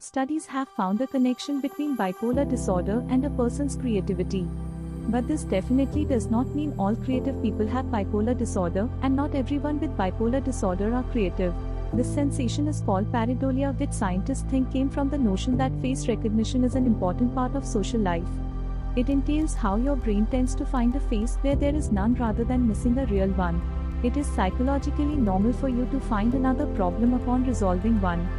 Studies have found a connection between bipolar disorder and a person's creativity. But this definitely does not mean all creative people have bipolar disorder, and not everyone with bipolar disorder are creative. This sensation is called pareidolia, which scientists think came from the notion that face recognition is an important part of social life. It entails how your brain tends to find a face where there is none rather than missing a real one. It is psychologically normal for you to find another problem upon resolving one.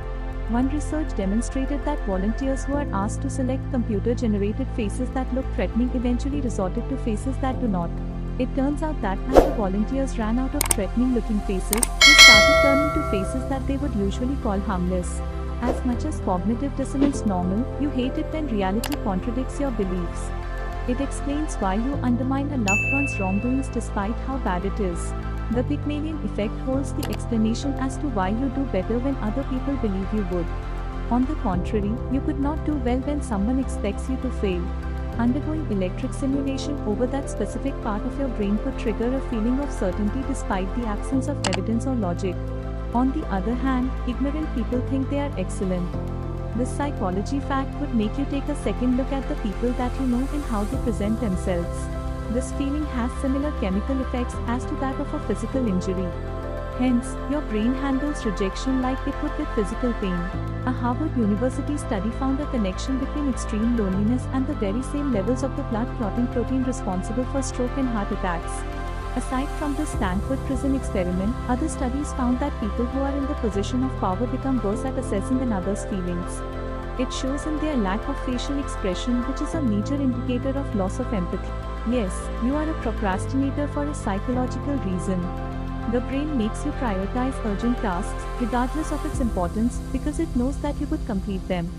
One research demonstrated that volunteers who are asked to select computer-generated faces that look threatening eventually resorted to faces that do not. It turns out that as the volunteers ran out of threatening-looking faces, they started turning to faces that they would usually call harmless. As much as cognitive dissonance normal, you hate it when reality contradicts your beliefs. It explains why you undermine a loved one's wrongdoings despite how bad it is. The Pygmalion effect holds the explanation as to why you do better when other people believe you would. On the contrary, you could not do well when someone expects you to fail. Undergoing electric stimulation over that specific part of your brain could trigger a feeling of certainty despite the absence of evidence or logic. On the other hand, ignorant people think they are excellent. This psychology fact would make you take a second look at the people that you know and how they present themselves. This feeling has similar chemical effects as to that of a physical injury. Hence, your brain handles rejection like it would with physical pain. A Harvard University study found a connection between extreme loneliness and the very same levels of the blood clotting protein responsible for stroke and heart attacks. Aside from the Stanford prison experiment, other studies found that people who are in the position of power become worse at assessing another's feelings. It shows in their lack of facial expression, which is a major indicator of loss of empathy. Yes, you are a procrastinator for a psychological reason. The brain makes you prioritize urgent tasks, regardless of its importance, because it knows that you would complete them.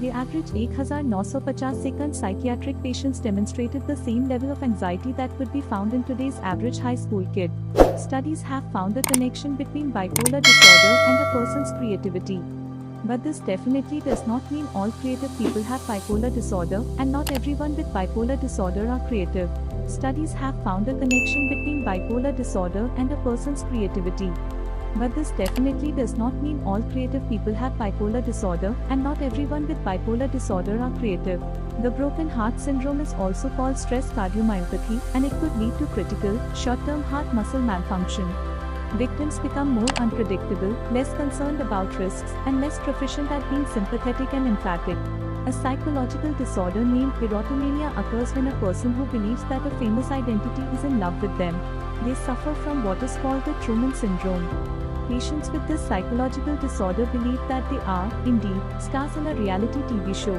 The average 1950 second psychiatric patients demonstrated the same level of anxiety that would be found in today's average high school kid. Studies have found a connection between bipolar disorder and a person's creativity. But this definitely does not mean all creative people have bipolar disorder, and not everyone with bipolar disorder are creative. Studies have found a connection between bipolar disorder and a person's creativity. But this definitely does not mean all creative people have bipolar disorder, and not everyone with bipolar disorder are creative. The broken heart syndrome is also called stress cardiomyopathy, and it could lead to critical, short-term heart muscle malfunction. Victims become more unpredictable, less concerned about risks, and less proficient at being sympathetic and emphatic. A psychological disorder named erotomania occurs when a person who believes that a famous identity is in love with them. They suffer from what is called the Truman syndrome. Patients with this psychological disorder believe that they are, indeed, stars in a reality TV show.